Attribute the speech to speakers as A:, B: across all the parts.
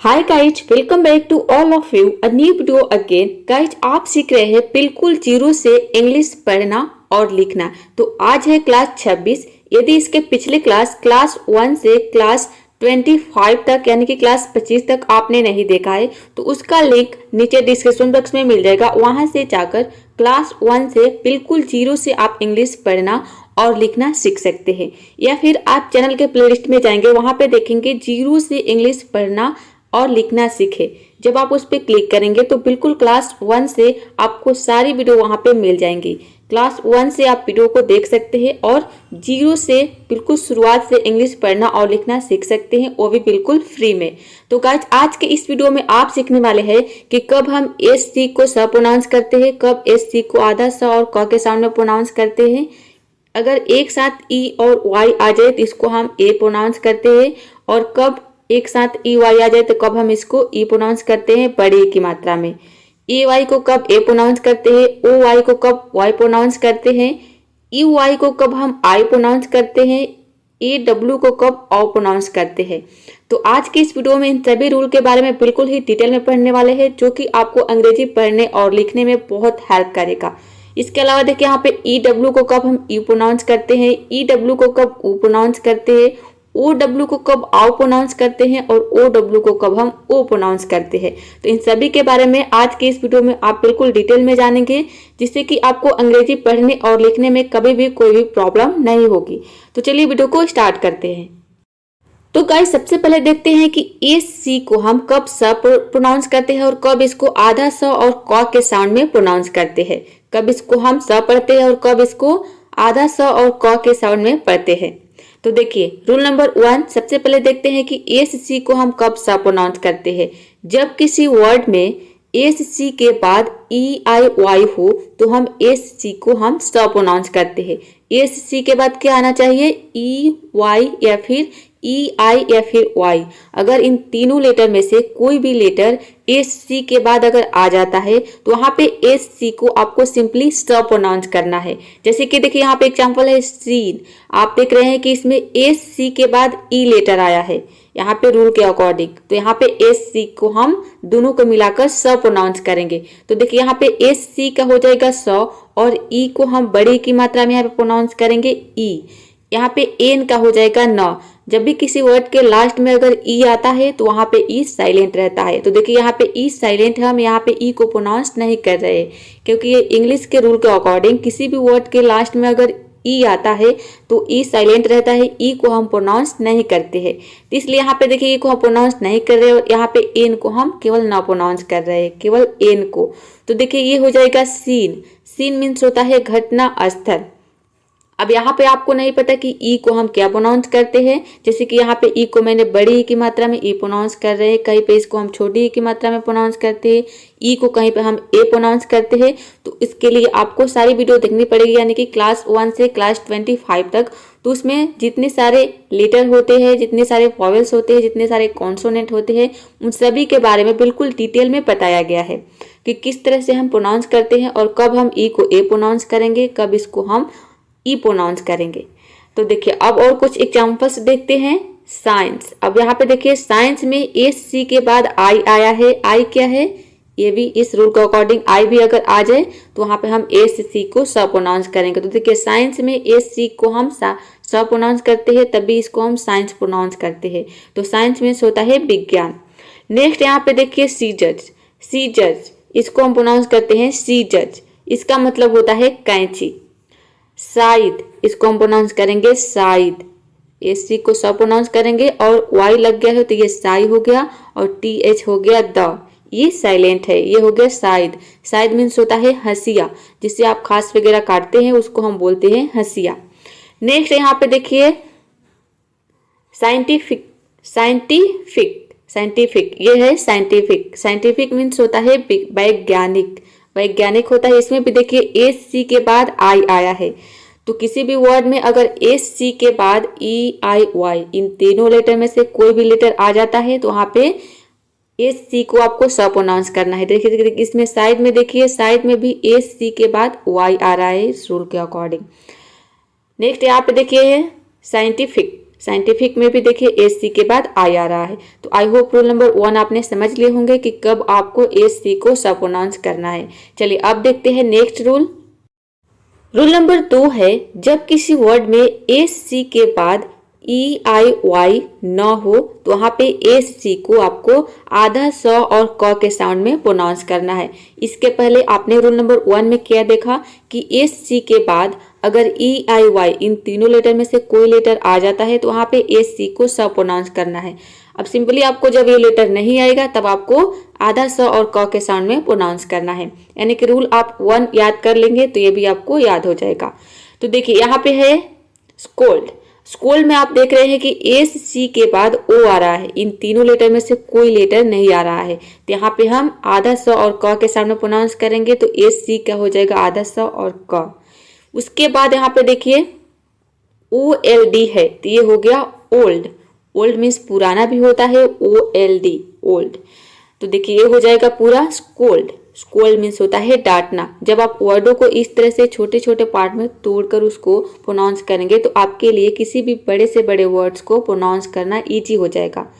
A: Hi guys, welcome back to all of you a new video again. Guys, आप सीख रहे हैं बिल्कुल जीरो से इंग्लिश पढ़ना और लिखना। तो आज है क्लास 26। यदि इसके पिछले क्लास 1 से क्लास 25 तक यानी कि क्लास 25 तक आपने नहीं देखा है तो उसका लिंक नीचे डिस्क्रिप्शन बॉक्स में मिल जाएगा। वहां से जाकर क्लास 1 से बिल्कुल जीरो से आप इंग्लिश पढ़ना और लिखना सीख सकते हैं। या फिर आप चैनल के प्लेलिस्ट में जाएंगे, वहां पे देखेंगे जीरो से इंग्लिश पढ़ना और लिखना सीखे। जब आप उस पर क्लिक करेंगे तो बिल्कुल क्लास 1 से आपको सारी वीडियो वहां पे मिल जाएंगी। क्लास 1 से आप वीडियो को देख सकते हैं और जीरो से बिल्कुल शुरुआत से इंग्लिश पढ़ना और लिखना सीख सकते हैं, वो भी बिल्कुल फ्री में। तो गाइस, आज के इस वीडियो में आप सीखने वाले हैं कि कब हम एस सी को स प्रोनाउंस करते हैं, कब एस सी को आधा स और क के साउंड में प्रोनाउंस करते हैं। अगर एक साथ ई और वाई आ जाए तो इसको हम ए प्रोनाउंस करते हैं, और कब एक साथ ई वाई आ जाए तो कब हम इसको ई प्रोनाउंस करते हैं बड़ी की मात्रा में। ए वाई को कब ए प्रोनाउंस करते हैं, ओ वाई को कब वाई प्रोनाउंस करते हैं, ई वाई को कब हम आई प्रोनाउंस करते हैं, ए डब्ल्यू को कब औ प्रोनाउंस करते हैं। तो आज की इस वीडियो में इन सभी रूल के बारे में बिल्कुल ही डिटेल में पढ़ने वाले हैं, जो कि आपको अंग्रेजी पढ़ने और लिखने में बहुत हेल्प करेगा। इसके अलावा देखिए, यहाँ पे ई डब्ल्यू को कब हम यू प्रोनाउंस करते हैं, ई डब्ल्यू को कब ऊ प्रोनाउंस करते हैं, ओ डब्ल्यू को कब आओ प्रोनाउंस करते हैं और ओ डब्ल्यू को कब हम ओ प्रोनाउंस करते हैं। तो इन सभी के बारे में आज के इस वीडियो में आप बिल्कुल डिटेल में जानेंगे, जिससे कि आपको अंग्रेजी पढ़ने और लिखने में कभी भी कोई भी प्रॉब्लम नहीं होगी। तो चलिए वीडियो को स्टार्ट करते हैं। तो गाइस, सबसे पहले देखते हैं कि एस सी को हम कब स प्रोनाउंस करते हैं और कब इसको आधा स और क के साउंड में प्रोनाउंस करते हैं। कब इसको हम स पढ़ते हैं और कब इसको आधा स और क के साउंड में पढ़ते हैं। तो देखिए, रूल नंबर 1 सबसे पहले देखते हैं कि एस सी को हम कब स प्रोनाउंस करते हैं। जब किसी वर्ड में एस सी के बाद ई आई वाई हो तो हम एस सी को हम स प्रोनाउंस करते हैं। एस सी के बाद क्या आना चाहिए, ई वाई या फिर ई आई या फिर वाई। अगर इन तीनों लेटर में से कोई भी लेटर एस सी के बाद अगर आ जाता है तो वहां पे एस सी को आपको सिंपली स प्रोनाउंस करना है। जैसे कि देखिए, यहाँ पे एग्जांपल है सीन। आप देख रहे हैं कि इसमें एस सी के बाद ई लेटर आया है यहाँ पे रूल के अकॉर्डिंग। तो यहाँ पे एस सी को हम दोनों को मिलाकर स प्रोनाउंस करेंगे। तो देखिए, यहाँ पे एस सी का हो जाएगा स और ई को हम बड़ी की मात्रा में यहाँ पे प्रोनाउंस करेंगे ई। यहाँ पे एन का हो जाएगा न। जब भी किसी वर्ड के लास्ट में अगर ई आता है तो वहां पे ई साइलेंट रहता है। तो देखिए, यहाँ पे ई साइलेंट है, हम यहाँ पे ई को प्रोनाउंस नहीं कर रहे, क्योंकि ये इंग्लिश के रूल के अकॉर्डिंग किसी भी वर्ड के लास्ट में अगर ई आता है तो ई साइलेंट रहता है, ई को हम प्रोनाउंस नहीं करते हैं। तो इसलिए यहाँ पे देखिए, ई को हम प्रोनाउंस नहीं कर रहे और यहाँ पे एन को हम केवल ना प्रोनाउंस कर रहे हैं, केवल एन को। तो देखिए, ये हो जाएगा सीन। सीन मीन्स होता है घटना स्थल। अब यहाँ पे आपको नहीं पता कि ई को हम क्या प्रोनाउंस करते हैं। जैसे कि यहाँ पे ई को मैंने बड़ी ई की मात्रा में ई प्रोनाउंस कर रहे हैं, कहीं पे इसको हम छोटी ई की मात्रा में प्रोनाउंस करते हैं, ई को कहीं पे हम ए प्रोनाउंस करते हैं। तो इसके लिए आपको सारी वीडियो देखनी पड़ेगी, यानी कि क्लास 1 से क्लास 25 तक। तो उसमें जितने सारे लेटर होते हैं, जितने सारे वॉवेल्स होते हैं, जितने सारे कॉन्सोनेंट होते हैं, उन सभी के बारे में बिल्कुल डिटेल में बताया गया है कि किस तरह से हम प्रोनाउंस करते हैं और कब हम ई को ए प्रोनाउंस करेंगे, कब इसको हम ई प्रोनाउंस करेंगे। तो देखिए, अब और कुछ एग्जांपल्स देखते हैं। साइंस। अब यहाँ पे देखिए, साइंस में एस सी के बाद आई आया है। आई क्या है, ये भी इस रूल के अकॉर्डिंग आई भी अगर आ जाए तो वहां पे हम एस सी को स प्रोनाउंस करेंगे। तो देखिए, साइंस में एस सी को हम स प्रोनाउंस करते हैं, तभी इसको हम साइंस प्रोनाउंस करते हैं। तो साइंस में होता है विज्ञान। नेक्स्ट यहाँ पे देखिए, सीजर्स। सीजर्स इसको हम प्रोनाउंस करते हैं सीजर्स। इसका मतलब होता है कैंची। साइद इसको हम प्रोनाउंस करेंगे साइद। एस सी को स प्रोनाउंस करेंगे और वाई लग गया है तो ये साई हो गया और टी एच हो गया द, ये साइलेंट है, ये हो गया साइद। साइद मीन्स होता है हंसिया, जिससे आप खास वगैरह काटते हैं उसको हम बोलते हैं हंसिया। नेक्स्ट यहाँ पे देखिए, साइंटिफिक। साइंटिफिक, साइंटिफिक ये है साइंटिफिक। साइंटिफिक मीन्स होता है वैज्ञानिक। वैज्ञानिक होता है। इसमें भी देखिए, एस सी के बाद आई आया है। तो किसी भी वर्ड में अगर एस सी के बाद ई आई वाई, इन तीनों लेटर में से कोई भी लेटर आ जाता है तो वहां पे एस सी को आपको स प्रोनाउंस करना है। देखिए, इसमें साइड में देखिए, साइड में भी एस सी के बाद वाई आ रहा है इस रूल के अकॉर्डिंग। नेक्स्ट यहाँ पे देखिए, साइंटिफिक। साइंटिफिक में भी देखिए एस सी के बाद आई आ रहा है। तो आई होप रूल नंबर 1 आपने समझ लिए होंगे कि कब आपको एस सी को स प्रोनाउंस करना है। चलिए अब देखते हैं नेक्स्ट रूल। रूल नंबर 2 है, जब किसी वर्ड में एस सी के बाद ई आई वाई न हो तो वहाँ पे एस सी को आपको आधा स और क के साउंड में प्रोनाउंस करना है। इसके पहले आपने रूल नंबर 1 में क्या देखा कि एस सी के बाद अगर ई आई वाई इन तीनों लेटर में से कोई लेटर आ जाता है तो वहाँ पे एस सी को स प्रोनाउंस करना है। अब सिंपली आपको जब ये लेटर नहीं आएगा तब आपको आधा स और क के साउंड में प्रोनाउंस करना है। यानी कि रूल आप 1 याद कर लेंगे तो ये भी आपको याद हो जाएगा। तो देखिए यहाँ पे है स्कोल्ड। स्कोल्ड में आप देख रहे हैं कि एस सी के बाद ओ आ रहा है, इन तीनों लेटर में से कोई लेटर नहीं आ रहा है। तो यहाँ पे हम आधा स और क के सामने प्रोनाउंस करेंगे तो एस सी क्या हो जाएगा, आधा स और क। उसके बाद यहाँ पे देखिए ओ एल डी है तो ये हो गया ओल्ड। ओल्ड मीन्स पुराना भी होता है, ओ एल डी ओल्ड। तो देखिए ये हो जाएगा पूरा स्कोल्ड। स्कोल्ड मीन्स होता है डांटना। जब आप वर्डों को इस तरह से छोटे छोटे पार्ट में तोड़कर उसको प्रोनाउंस करेंगे तो आपके लिए किसी भी बड़े से बड़े वर्ड्स को प्रोनाउंस करना इजी हो जाएगा।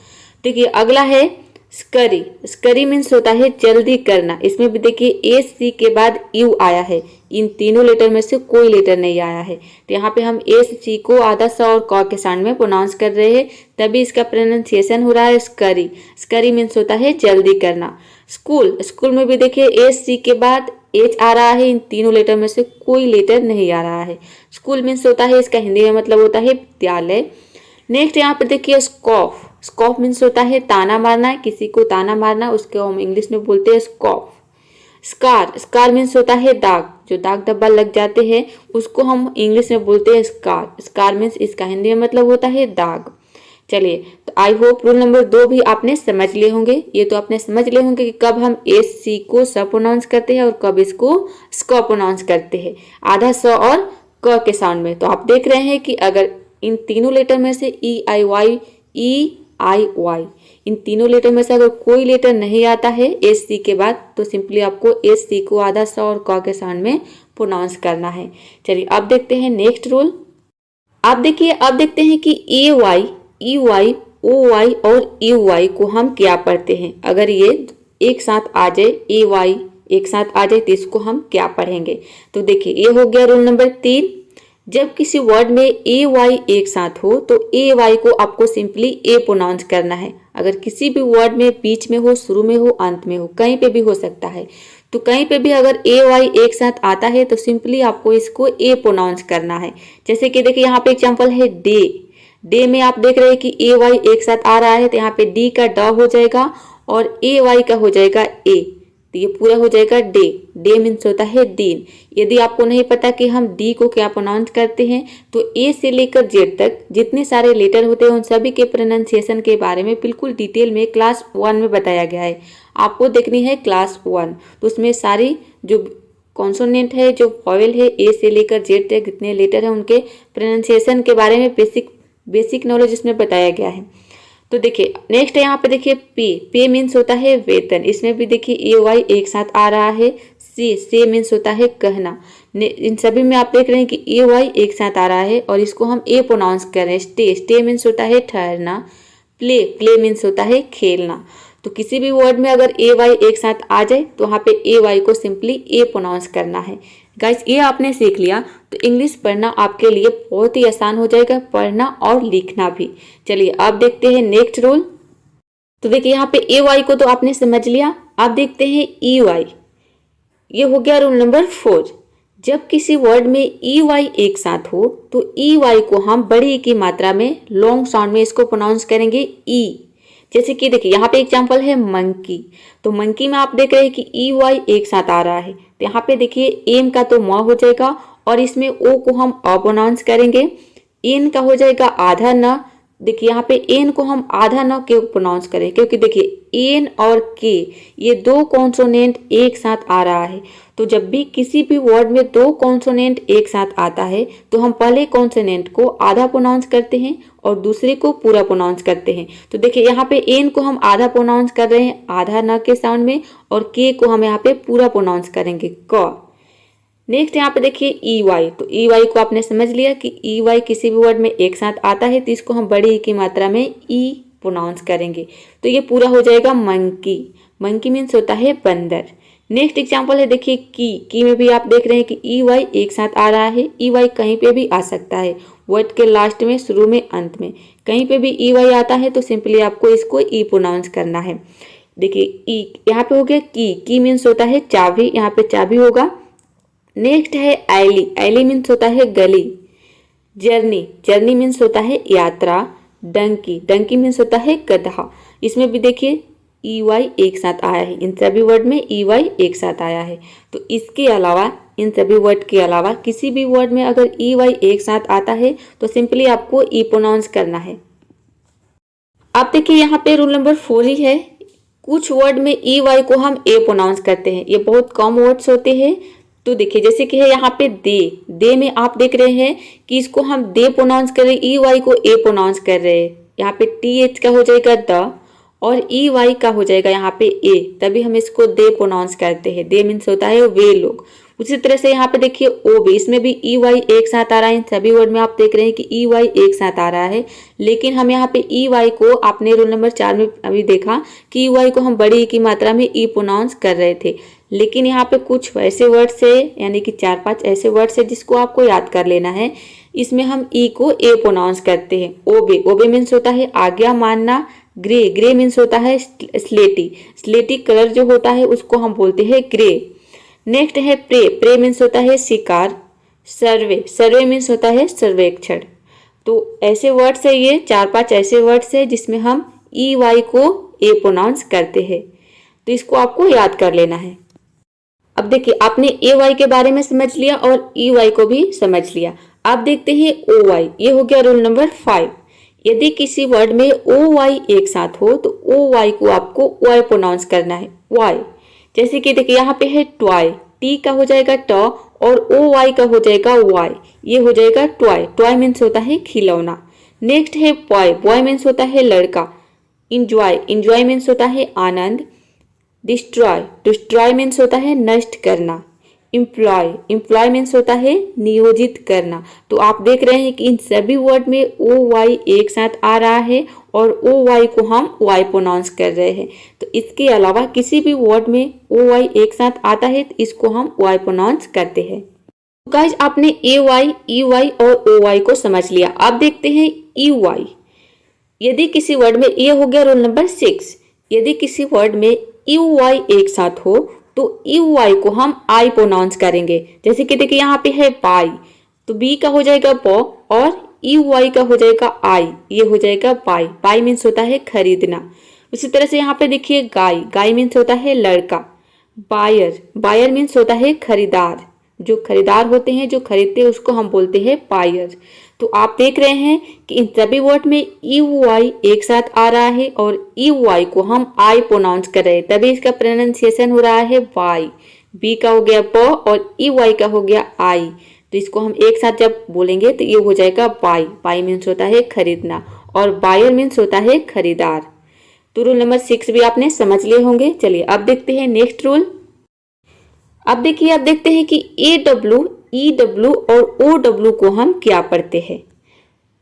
A: देखिए अगला है स्करी। स्करी मीन्स होता है जल्दी करना। इसमें भी देखिए एस सी के बाद यू आया है, इन तीनों लेटर में से कोई लेटर नहीं आया है। तो यहाँ पे हम एस सी को आधा स और क के साउंड में प्रोनाउंस कर रहे हैं, तभी इसका प्रोनाउंसिएशन हो रहा है स्करी। स्करी मीन्स होता है जल्दी करना। स्कूल। स्कूल में भी देखिए एस सी के बाद एच आ रहा है, इन तीनों लेटर में से कोई लेटर नहीं आ रहा है। स्कूल मीन्स होता है, इसका हिंदी में मतलब होता है विद्यालय। नेक्स्ट यहाँ पर देखिए स्कॉफ। स्कॉफ मीन्स होता है ताना मारना, किसी को ताना मारना, उसको हम इंग्लिश में बोलते हैं स्कॉफ। स्कार। स्कार मीन्स होता है दाग, जो दाग धब्बा लग जाते हैं उसको हम इंग्लिश में बोलते हैं स्कार। स्कार मीन्स इसका हिंदी में मतलब होता है दाग। चलिए तो आई होप रूल नंबर 2 भी आपने समझ लिए होंगे। ये तो आपने समझ लिए होंगे कि कब हम एस सी को स प्रोनाउंस करते हैं और कब इसको स्क प्रोनाउंस करते हैं, आधा स और क के साउंड में। तो आप देख रहे हैं कि अगर इन तीनों लेटर में से ई आई वाई इन तीनों लेटर में से अगर कोई लेटर नहीं आता है एस सी के बाद तो सिंपली आपको एस सी को आधा स और क के साउंड में प्रोनाउंस करना है। चलिए अब देखते हैं नेक्स्ट रूल। आप देखिए अब देखते हैं कि A Y, E Y, O Y और यू वाई को हम क्या पढ़ते हैं। अगर ये एक साथ आ जाए, ए वाई एक साथ आ जाए तो इसको हम क्या पढ़ेंगे। तो देखिए ये हो गया रूल नंबर 3। जब किसी वर्ड में ए वाई एक साथ हो तो ए वाई को आपको सिंपली ए प्रोनाउंस करना है। अगर किसी भी वर्ड में बीच में हो, शुरू में हो, अंत में हो, कहीं पे भी हो सकता है, तो कहीं पे भी अगर ए वाई एक साथ आता है तो सिंपली आपको इसको ए प्रोनाउंस करना है। जैसे कि देखिए यहाँ पे एग्जांपल है डे। डे में आप देख रहे हैं कि ए वाई एक साथ आ रहा है तो यहाँ पे डी का ड हो जाएगा और ए वाई का हो जाएगा ए, तो ये पूरा हो जाएगा डे। डे मीन्स होता है दिन। यदि आपको नहीं पता कि हम डी को क्या प्रोनाउंस करते हैं तो ए से लेकर जेड तक जितने सारे लेटर होते हैं उन सभी के प्रोनाउंसिएशन के बारे में बिल्कुल डिटेल में क्लास 1 में बताया गया है। आपको देखनी है क्लास 1, तो उसमें सारी जो कॉन्सोनेंट है, जो वॉवेल है, ए से लेकर जेड तक जितने लेटर हैं उनके प्रोनाउंसिएशन के बारे में बेसिक नॉलेज इसमें बताया गया है। तो देखिए नेक्स्ट यहाँ पे देखिए पे। पे मीन्स होता है वेतन। इसमें भी देखिए ए वाई एक साथ आ रहा है। से मीन्स होता है कहना। इन सभी में आप देख रहे हैं कि ए वाई एक साथ आ रहा है और इसको हम ए प्रोनाउंस कर रहे हैं। स्टे। स्टे मीन्स होता है ठहरना। प्ले मीन्स होता है खेलना। तो किसी भी वर्ड में अगर ए वाई एक साथ आ जाए तो वहाँ पे ए वाई को सिंपली ए प्रोनाउंस करना है। गाइस ये आपने सीख लिया तो इंग्लिश पढ़ना आपके लिए बहुत ही आसान हो जाएगा, पढ़ना और लिखना भी। चलिए अब देखते हैं नेक्स्ट रूल। तो देखिए यहाँ पे ए वाई को तो आपने समझ लिया। अब देखते हैं ई वाई। ये हो गया रूल नंबर 4। जब किसी वर्ड में ई वाई एक साथ हो तो ई वाई को हम बड़ी की मात्रा में लॉन्ग साउंड में इसको प्रोनाउंस करेंगे ई। जैसे कि देखिए यहाँ पे एग्जांपल है मंकी। तो मंकी में आप देख रहे हैं कि ई वाई एक साथ आ रहा है तो यहाँ पे देखिए एम का तो म हो जाएगा और इसमें ओ को हम अ प्रोनाउंस करेंगे। एन का हो जाएगा आधा न। देखिए यहाँ पे एन को हम आधा न के प्रोनाउंस करें क्योंकि देखिए एन और के ये दो कॉन्सोनेंट एक साथ आ रहा है। तो जब भी किसी भी वर्ड में दो कॉन्सोनेंट एक साथ आता है तो हम पहले कॉन्सोनेंट को आधा प्रोनाउंस करते हैं और दूसरे को पूरा प्रोनाउंस करते हैं। तो देखिए यहाँ पे एन को हम आधा प्रोनाउंस कर रहे हैं आधा न के साउंड में और के को हम यहाँ पे पूरा प्रोनाउंस करेंगे क। नेक्स्ट यहाँ पे देखिए ई वाई, तो ई वाई को आपने समझ लिया कि ई वाई किसी भी वर्ड में एक साथ आता है तो इसको हम बड़ी ई की मात्रा में ई प्रोनाउंस करेंगे। तो ये पूरा हो जाएगा मंकी। मंकी मीन्स होता है बंदर। नेक्स्ट एग्जाम्पल है देखिए की में भी आप देख रहे हैं कि ई वाई एक साथ आ रहा है। ई वाई कहीं पे भी आ सकता है, वर्ड के लास्ट में, शुरू में, अंत में, कहीं पे भी ई वाई आता है तो सिंपली आपको इसको ई प्रोनाउंस करना है। देखिए ई यहाँ पे हो गया की मीन्स होता है चाबी, यहाँ पे चाबी होगा। नेक्स्ट है ऐली, ऐली मीन्स होता है गली। जर्नी, जर्नी मीन्स होता है यात्रा। डंकी, डंकी मीन्स होता है गधा। इसमें भी देखिए ई वाई एक साथ आया है, इन सभी वर्ड में ई वाई एक साथ आया है। तो इसके अलावा, इन सभी वर्ड के अलावा किसी भी वर्ड में अगर ई वाई एक साथ आता है तो सिंपली आपको ई प्रोनाउंस करना है। आप देखिए यहाँ पे रूल नंबर 4 ही है। कुछ वर्ड में ई वाई को हम ए प्रोनाउंस करते हैं, ये बहुत कम वर्ड्स होते हैं। तो देखिए जैसे कि है यहाँ पे दे में आप देख रहे हैं कि इसको हम दे प्रोनाउंस कर रहे हैं, ई वाई को ए प्रोनाउंस कर रहे हैं। यहाँ पे टी एच का हो जाएगा द और ई वाई का हो जाएगा यहाँ पे ए, तभी हम इसको दे प्रोनाउंस करते हैं। दे मीन्स होता है वे लोग। उसी तरह से यहाँ पे देखिए ओ भी, इसमें भी ई वाई एक साथ आ रहा है। इन सभी वर्ड में आप देख रहे हैं कि ई वाई एक साथ आ रहा है, लेकिन हम यहाँ पे ई वाई को, आपने रूल नंबर 4 में अभी देखा कि ई वाई को हम बड़ी की मात्रा में ई प्रोनाउंस कर रहे थे। लेकिन यहाँ पे कुछ ऐसे वर्ड्स है, यानी कि 4-5 ऐसे वर्ड्स है जिसको आपको याद कर लेना है। इसमें हम ई को ए प्रोनाउंस करते हैं। ओबे, ओबे मीन्स होता है आज्ञा मानना। ग्रे, ग्रे मीन्स होता है स्लेटी, स्लेटी कलर जो होता है उसको हम बोलते हैं ग्रे। नेक्स्ट है प्रे, प्रे मीन्स होता है शिकार। सर्वे, सर्वे मीन्स होता है सर्वेक्षण। तो ऐसे वर्ड्स है, ये 4-5 ऐसे वर्ड्स है जिसमें हम ई वाई को ए प्रोनाउंस करते हैं। तो इसको आपको याद कर लेना है। अब देखिए आपने ए वाई के बारे में समझ लिया और ई वाई को भी समझ लिया। अब देखते हैं ओ वाई, ये हो गया रूल नंबर 5। यदि किसी वर्ड में ओ वाई एक साथ हो तो ओ वाई को आपको वाई प्रोनाउंस करना है, वाई। जैसे कि देखिए यहाँ पे है ट्वाई, टी का हो जाएगा ट और ओ वाई का हो जाएगा वाई, ये हो जाएगा ट्वाई। ट्वाई मीन्स होता है खिलौना। नेक्स्ट है बॉय, बॉय मीन्स होता है लड़का। इंजॉय, इंजॉय मीन्स होता है आनंद। डिस्ट्रॉय, डिस्ट्रॉय मीन्स होता है नष्ट करना। एम्प्लॉय, एम्प्लॉय मीन्स होता है नियोजित करना। तो आप देख रहे हैं कि इन सभी वर्ड में ओ वाई एक साथ आ रहा है और ओ वाई को हम वाई प्रोनाउंस कर रहे हैं। तो इसके अलावा किसी भी वर्ड में ओ वाई एक साथ आता है तो इसको हम वाई प्रोनाउंस करते हैं। तो गाइस आपने ए वाई, ई वाई और ओ वाई को समझ लिया। अब देखते हैं ई वाई। यदि किसी वर्ड में, ये हो गया रूल नंबर 6। यदि किसी वर्ड में यू वाई एक साथ हो तो यू वाई को हम आई प्रोनाउंस करेंगे। जैसे कि देखिए यहाँ पे है बाई, तो बी का हो जाएगा बॉ और यू वाई का हो जाएगा आई, ये हो जाएगा बाई। बाई मीन्स होता है खरीदना। उसी तरह से यहाँ पे देखिए गाय, गाय मीन्स होता है लड़का। बायर, बायर मीन्स होता है खरीदार। जो खरीदार होते हैं, जो खरीदते हैं, उसको हम बोलते हैं बायर। तो आप देख रहे हैं कि इन सभी वर्ड में यू वाई एक साथ आ रहा है और यू वाई को हम आई प्रोनाउंस कर रहे हैं, तभी इसका प्रोनाउंसिएशन हो रहा है वाई। बी का हो गया प और यू वाई का हो गया आई। तो इसको हम एक साथ जब बोलेंगे तो ये हो जाएगा बाई। बाई मीन्स होता है खरीदना और बायर मीन्स होता है खरीदार। तो रूल नंबर 6 भी आपने समझ लिए होंगे। चलिए अब देखते हैं नेक्स्ट रूल। अब देखिए, आप देखते हैं कि ए डब्ल्यू, ई डब्ल्यू और ओ डब्ल्यू को हम क्या पढ़ते हैं।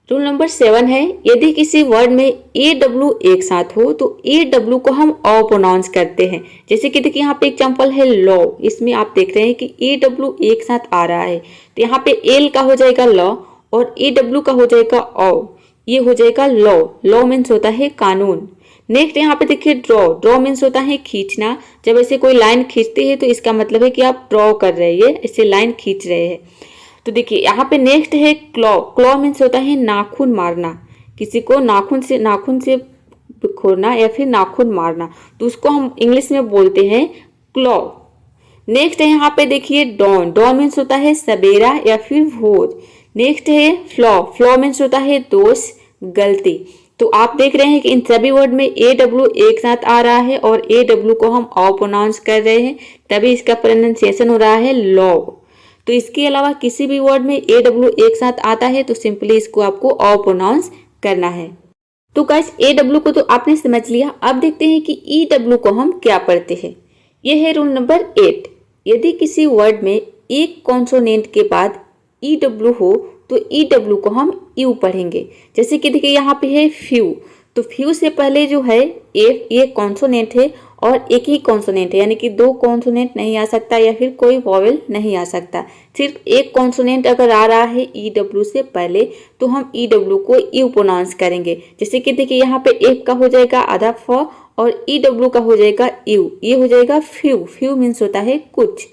A: रूल नंबर 7 है, यदि किसी वर्ड में ए डब्ल्यू एक साथ हो तो ए डब्ल्यू को हम ओ प्रोनाउंस करते हैं। जैसे कि देखिए यहाँ पे एग्जांपल है लॉ, इसमें आप देख रहे हैं कि ए डब्ल्यू एक साथ आ रहा है, तो यहाँ पे एल का हो जाएगा लॉ और ए डब्ल्यू का हो जाएगा ओ, ये हो जाएगा लॉ। लॉ मीन्स होता है कानून। नेक्स्ट यहाँ पे देखिए ड्रॉ, ड्रॉ मीन्स होता है खींचना। जब ऐसे कोई लाइन खींचते हैं तो इसका मतलब है कि आप ड्रॉ कर रहे हैं, ऐसे लाइन खींच रहे हैं। तो देखिए यहाँ पे नेक्स्ट है क्लॉ, क्लॉ मीन्स होता है नाखून मारना, किसी को नाखून से खोरना या फिर नाखून मारना, तो उसको हम इंग्लिश में बोलते हैं क्लॉ। नेक्स्ट है यहाँ पे देखिए डॉन, डॉन मीन्स होता है सवेरा या फिर भोर। नेक्स्ट है फ्लॉ, फ्लॉ मीन्स होता है दोष, गलती। तो आप देख रहे हैं कि इन सभी वर्ड में ए डब्ल्यू एक साथ आ रहा है और ए डब्ल्यू को हम ऑ प्रोनाउंस कर रहे हैं, तभी इसका प्रोनाउंसिएशन हो रहा है लॉ। तो इसके अलावा किसी भी वर्ड में ए डब्ल्यू एक साथ आता है तो सिंपली इसको आपको ऑ प्रोनाउंस करना है। तो गाइस ए डब्ल्यू को तो आपने समझ लिया। अब देखते हैं कि ई डब्ल्यू को हम क्या पढ़ते हैं। यह है रूल नंबर 8। यदि किसी वर्ड में एक कॉन्सोनेंट के बाद ई डब्ल्यू हो तो ई डब्ल्यू को हम यू पढ़ेंगे। जैसे कि देखिए यहाँ पे है फ्यू, तो फ्यू से पहले जो है एफ, ये कॉन्सोनेंट है और एक ही कॉन्सोनेंट है, यानी कि दो कॉन्सोनेंट नहीं आ सकता या फिर कोई वॉवेल नहीं आ सकता। सिर्फ एक कॉन्सोनेंट अगर आ रहा है ई डब्ल्यू से पहले तो हम ई डब्ल्यू को यू प्रोनाउंस करेंगे। जैसे कि देखिए यहाँ पे एफ का हो जाएगा आधा फ और ई डब्ल्यू का हो जाएगा यू, ये हो जाएगा फ्यू। फ्यू मीन्स होता है कुछ।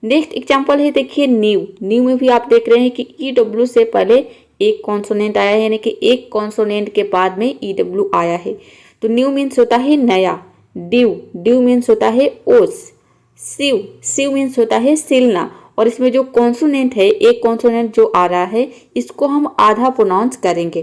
A: नेक्स्ट एग्जाम्पल है देखिए न्यू। न्यू में भी आप देख रहे हैं कि ई डब्ल्यू से पहले एक कॉन्सोनेंट आया है, यानी कि एक कॉन्सोनेंट के बाद में ई डब्ल्यू आया है। तो न्यू मीन्स होता है नया। ड्यू, ड्यू मीन्स होता है ओस। सिव, सिव मीन्स होता है सिलना। और इसमें जो कॉन्सोनेंट है, एक कॉन्सोनेंट जो आ रहा है, इसको हम आधा प्रोनाउंस करेंगे।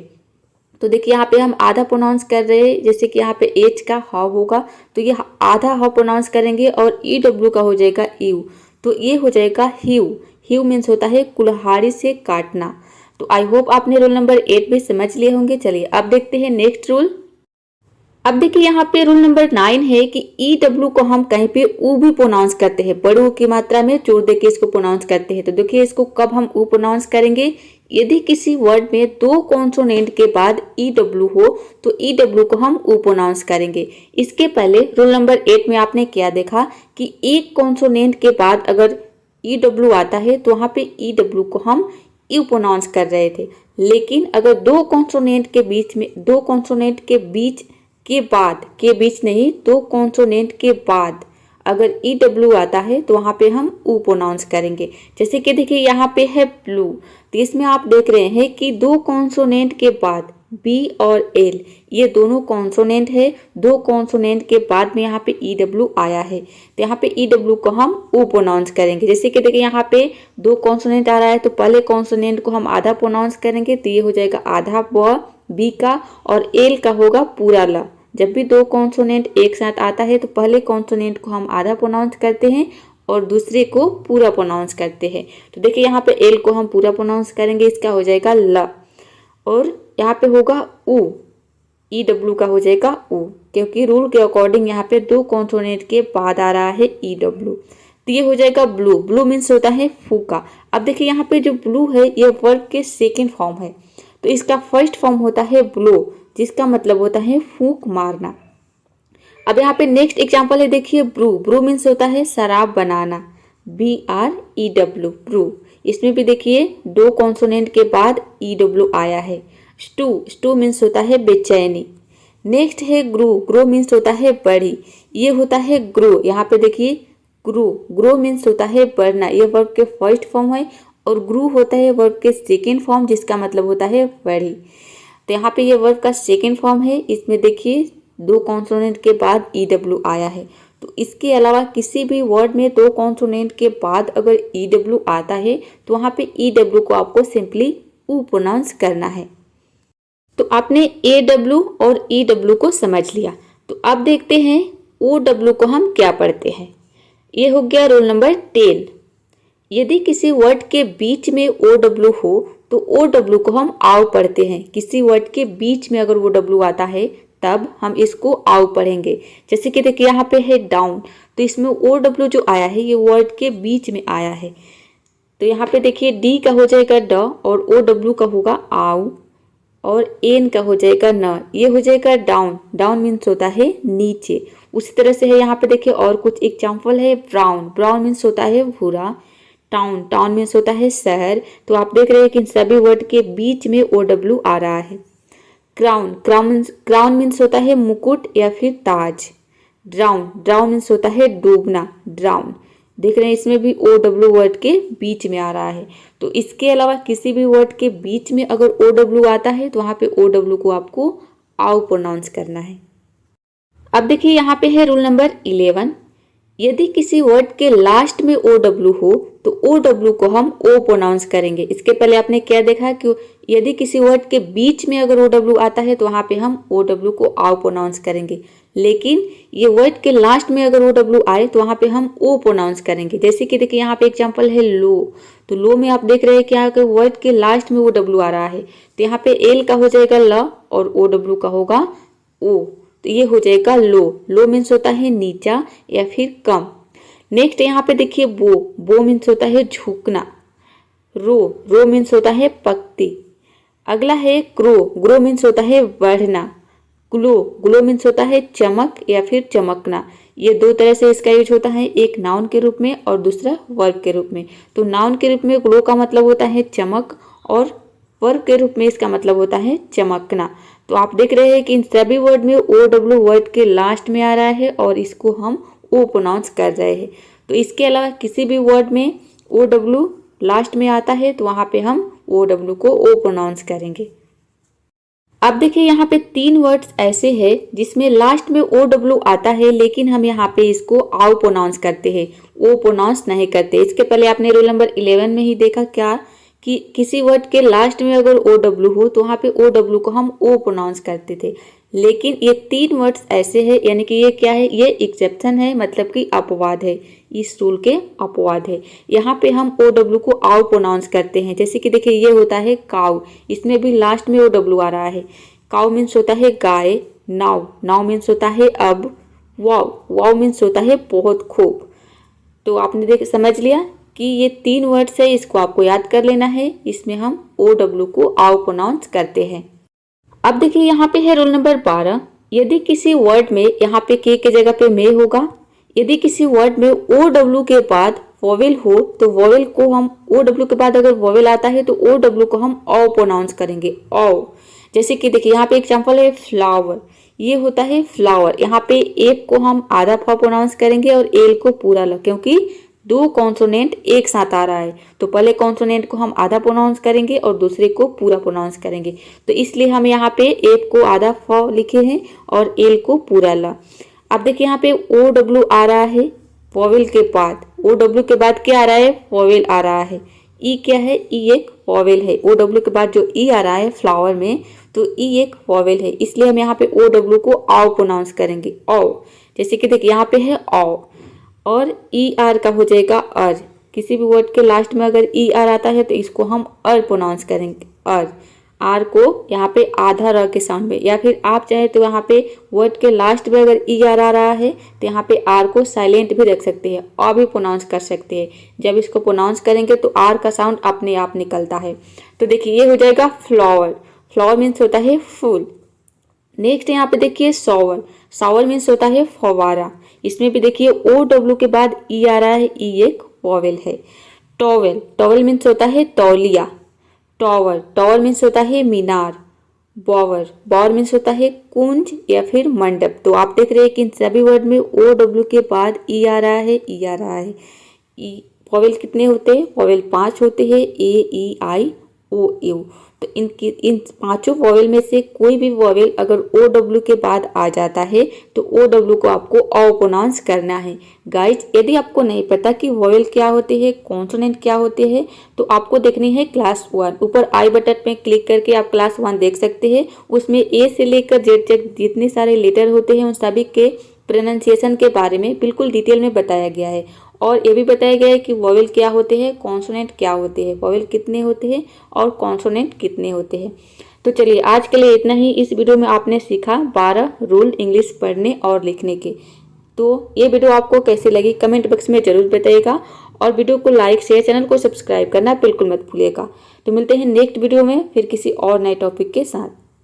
A: तो देखिए यहाँ पे हम आधा प्रोनाउंस कर रहे हैं, जैसे कि यहाँ पे एच का हाव होगा तो ये आधा हाव प्रोनाउंस करेंगे और ई डब्ल्यू का हो जाएगा यू, तो ये हो जाएगा ह्यू। ह्यू मीन्स होता है कुल्हाड़ी से काटना। तो आई होप आपने रूल नंबर 8 भी समझ लिए होंगे। चलिए अब देखते हैं नेक्स्ट रूल। अब देखिए यहाँ पे रूल नंबर 9 है कि ई डब्ल्यू को हम कहीं पे ऊ भी प्रोनाउंस करते हैं, बड़े ऊ की मात्रा में जोर देके इसको प्रोनाउंस करते हैं। तो देखिए इसको कब हम ऊ प्रोनाउंस करेंगे, यदि किसी वर्ड में दो कॉन्सोनेंट के बाद ई डब्ल्यू हो तो ई डब्ल्यू को हम ऊ प्रोनाउंस करेंगे। इसके पहले रूल नंबर 8 में आपने क्या देखा कि एक कॉन्सोनेंट के बाद अगर ई डब्ल्यू आता है तो वहाँ पे ई डब्ल्यू को हम यू प्रोनाउंस कर रहे थे। लेकिन अगर दो कॉन्सोनेंट के बीच में, दो कॉन्सोनेंट के बीच के बाद, के बीच नहीं, दो कॉन्सोनेंट के बाद अगर ई डब्ल्यू आता है तो वहाँ पे हम ऊ प्रोनाउंस करेंगे। जैसे कि देखिए यहाँ पे है ब्लू, तो इसमें आप देख रहे हैं कि दो कॉन्सोनेंट के बाद बी और एल, ये दोनों कॉन्सोनेंट है, दो कॉन्सोनेंट के बाद में यहाँ पे ई डब्ल्यू आया है, तो यहाँ पे ई डब्ल्यू को हम ऊ प्रोनाउंस करेंगे। जैसे कि देखिए यहाँ पे दो कॉन्सोनेंट आ रहा है तो पहले कॉन्सोनेंट को हम आधा प्रोनाउंस करेंगे, तो ये हो जाएगा आधा व बी का, और एल का होगा पूरा ल। जब भी दो कॉन्सोनेंट एक साथ आता है तो पहले कॉन्सोनेंट को हम आधा प्रोनाउंस करते हैं और दूसरे को पूरा प्रोनाउंस करते हैं। तो देखिए यहाँ पे एल को हम पूरा प्रोनाउंस करेंगे, इसका हो जाएगा ल, और यहाँ पे होगा ऊ, ई डब्ल्यू का हो जाएगा ऊ, क्योंकि रूल के अकॉर्डिंग यहाँ पे दो कॉन्सोनेंट के बाद आ रहा है ई डब्ल्यू। तो ये हो जाएगा ब्लू। ब्लू मीन्स होता है फूका। अब देखिए यहाँ पे जो ब्लू है ये वर्ब के सेकेंड फॉर्म है, तो इसका फर्स्ट फॉर्म होता है ब्लो, जिसका मतलब होता है फूंक मारना। अब यहाँ पे नेक्स्ट एग्जांपल है देखिए ब्रू। ब्रू मीन्स होता है शराब बनाना, BREW, ब्रू। इसमें भी देखिए दो कॉन्सोनेंट के बाद EW आया है। स्टू, स्टू मीन्स होता है बेचैनी। नेक्स्ट है ग्रू। ग्रो मीन्स होता है बड़ी, ये होता है ग्रो। यहाँ पे देखिए ग्रू, ग्रो मीन्स होता है बढ़ना, ये वर्ब के फर्स्ट फॉर्म है, और ग्रू होता है वर्ब के सेकेंड फॉर्म, जिसका मतलब होता है बड़ी। तो यहाँ पे ये वर्ब का सेकेंड फॉर्म है, इसमें देखिए दो कॉन्सोनेंट के बाद EW आया है। तो इसके अलावा किसी भी वर्ड में दो कॉन्सोनेंट के बाद अगर EW आता है तो वहाँ पे EW को आपको सिंपली ऊ प्रोनाउंस करना है। तो आपने AW और EW को समझ लिया। तो अब देखते हैं OW को हम क्या पढ़ते हैं। ये हो गया रूल नंबर 10। यदि किसी वर्ड के बीच में OW हो तो OW को हम आव पढ़ते हैं। किसी वर्ड के बीच में अगर OW आता है तब हम इसको आव पढ़ेंगे। जैसे कि देखिए यहाँ पे है डाउन, तो इसमें OW जो आया है ये वर्ड के बीच में आया है। तो यहाँ पे देखिए D का हो जाएगा ड और OW का होगा आव, और एन का हो जाएगा न, ये हो जाएगा डाउन। डाउन मीन्स होता है नीचे। उसी तरह से है यहाँ पे देखिए और कुछ एग्जाम्पल है। ब्राउन, ब्राउन मीन्स होता है भूरा। टाउन, टाउन मीन्स होता है शहर। तो आप देख रहे हैं कि इन सभी वर्ड के बीच में OW आ रहा है। क्राउन, क्राउन मीन्स होता है मुकुट या फिर ताज। ड्राउन, ड्राउन मीन्स होता है डूबना, ड्राउन। देख रहे हैं इसमें भी OW वर्ड के बीच में आ रहा है। तो इसके अलावा किसी भी वर्ड के बीच में अगर OW आता है तो वहाँ पे OW को आपको आव प्रोनाउंस करना है। अब देखिए यहाँ पे है रूल नंबर 11। यदि किसी वर्ड के लास्ट में OW हो तो OW को हम O प्रोनाउंस करेंगे। इसके पहले आपने क्या देखा कि यदि किसी वर्ड के बीच में अगर OW आता है तो वहाँ पे हम OW को आव प्रोनाउंस करेंगे, लेकिन ये वर्ड के लास्ट में अगर OW आए तो वहाँ पे हम O प्रोनाउंस करेंगे। जैसे कि देखिए यहाँ पे एग्जाम्पल है लो। तो लो में आप देख रहे हैं क्या कि वर्ड के लास्ट में OW आ रहा है, तो यहाँ पे एल का हो जाएगा ल और OW का होगा ओ, तो ये हो जाएगा लो। लो मीन्स होता है नीचा या फिर कम। नेक्स्ट यहाँ पे देखिए बो मीन्स होता है झुकना। रो मीन्स होता है पत्ती। अगला है ग्रो मीन्स होता है बढ़ना। ग्लो मीन्स होता है चमक या फिर चमकना। ये दो तरह से इसका यूज होता है, एक नाउन के रूप में और दूसरा वर्ब के रूप में। तो नाउन के रूप में ग्लो का मतलब होता है चमक और वर्ब के रूप में इसका मतलब होता है चमकना। तो आप देख रहे हैं कि इन सभी वर्ड में OW वर्ड के लास्ट में आ रहा है और इसको हम ओ प्रोनाउंस कर रहे हैं। तो इसके अलावा किसी भी वर्ड में OW लास्ट में आता है तो वहाँ पे हम OW को ओ प्रोनाउंस करेंगे। अब देखिए यहाँ पे 3 वर्ड्स ऐसे हैं जिसमें लास्ट में OW आता है, लेकिन हम यहाँ पे इसको आउ प्रोनाउंस करते हैं, ओ प्रोनाउंस नहीं करते। इसके पहले आपने रोल नंबर 11 में ही देखा क्या कि किसी वर्ड के लास्ट में अगर OW हो तो वहाँ पे OW को हम ओ प्रोनाउंस करते थे। लेकिन ये 3 वर्ड्स ऐसे हैं, यानी कि ये क्या है, ये एक्सेप्शन है, मतलब कि अपवाद है, इस रूल के अपवाद है। यहाँ पे हम OW को आउ प्रोनाउंस करते हैं। जैसे कि देखिए ये होता है काउ, इसमें भी लास्ट में OW आ रहा है। काउ मीन्स होता है गाय। नाउ मीन्स होता है अब। वाव मीन्स होता है बहुत खूब। तो आपने समझ लिया कि ये 3 वर्ड्स है, इसको आपको याद कर लेना है। इसमें हम OW को आउ प्रोनाउंस करते हैं। अब देखिए यहाँ पे है रोल नंबर 12। यदि किसी वर्ड में यहाँ पे के जगह पे मे होगा, यदि किसी वर्ड में OW के बाद वोवेल हो तो वोवेल को हम OW के बाद अगर वोवेल आता है तो OW को हम औ प्रोनाउंस करेंगे, औ। जैसे कि देखिए यहाँ पे एग्जांपल है फ्लावर, ये होता है फ्लावर। यहाँ पे एफ को हम आधा फ प्रोनाउंस करेंगे और एल को पूरा ल, क्योंकि 2 कॉन्सोनेंट एक साथ आ रहा है। तो पहले कॉन्सोनेंट को हम आधा प्रोनाउंस करेंगे और दूसरे को पूरा प्रोनाउंस करेंगे। तो इसलिए हम यहाँ पे एफ को आधा फ लिखे हैं और एल को पूरा ला। अब देखिए यहाँ पे OW आ रहा है वोवेल के बाद। OW के बाद क्या आ रहा है, वोवेल आ रहा है। ई क्या है, ई एक वोवेल है। OW के बाद जो ई आ रहा है फ्लावर में, तो ई एक वोवेल है, इसलिए हम यहाँ पे OW को आउ प्रोनाउंस करेंगे, औ। जैसे कि देखिए यहाँ पे है औ, और ER का हो जाएगा अर। किसी भी वर्ड के लास्ट में अगर ER आता है तो इसको हम अर प्रोनाउंस करेंगे, अर। आर को यहाँ पे आधा र के साउंड में, या फिर आप चाहे तो यहाँ पे वर्ड के लास्ट में अगर ER आ रहा है तो यहाँ पे आर को साइलेंट भी रख सकते हैं और भी प्रोनाउंस कर सकते हैं। जब इसको प्रोनाउंस करेंगे तो आर का साउंड अपने आप निकलता है। तो देखिए ये हो जाएगा फ्लावर। फ्लावर मीन्स होता है फूल। नेक्स्ट यहाँ पे देखिए शॉवर मीन्स होता है फवारा। इसमें भी देखिए OW के बाद ई आ रहा है, ई एक वोवेल है। टॉवल मीन्स होता है तौलिया। टॉवर मीन्स होता है मीनार। बॉवर मीन्स होता है कुंज या फिर मंडप। तो आप देख रहे हैं कि इन सभी वर्ड में OW के बाद ई आ रहा है, ई आ रहा है। वोवेल कितने होते हैं, वोवेल 5 होते हैं, AEIOU। तो इन 5 वोवेल में से कोई भी वोवेल अगर OW के बाद आ जाता है तो OW को आपको औ प्रोनाउंस करना है। गाइज यदि आपको नहीं पता कि वोवेल क्या होते हैं, कॉन्सोनेंट क्या होते हैं, तो आपको देखनी है क्लास 1। ऊपर आई बटन पे क्लिक करके आप क्लास 1 देख सकते हैं। उसमें ए से लेकर जेड तक जितने सारे लेटर होते हैं उन सभी के प्रोनाउंसिएशन के बारे में बिल्कुल डिटेल में बताया गया है। और ये भी बताया गया है कि वोवेल क्या होते हैं, कॉन्सोनेंट क्या होते हैं, वोवेल कितने होते हैं और कॉन्सोनेंट कितने होते हैं। तो चलिए आज के लिए इतना ही। इस वीडियो में आपने सीखा 12 रूल इंग्लिश पढ़ने और लिखने के। तो ये वीडियो आपको कैसी लगी कमेंट बॉक्स में जरूर बताइएगा, और वीडियो को लाइक शेयर, चैनल को सब्सक्राइब करना बिल्कुल मत भूलिएगा। तो मिलते हैं नेक्स्ट वीडियो में फिर किसी और नए टॉपिक के साथ।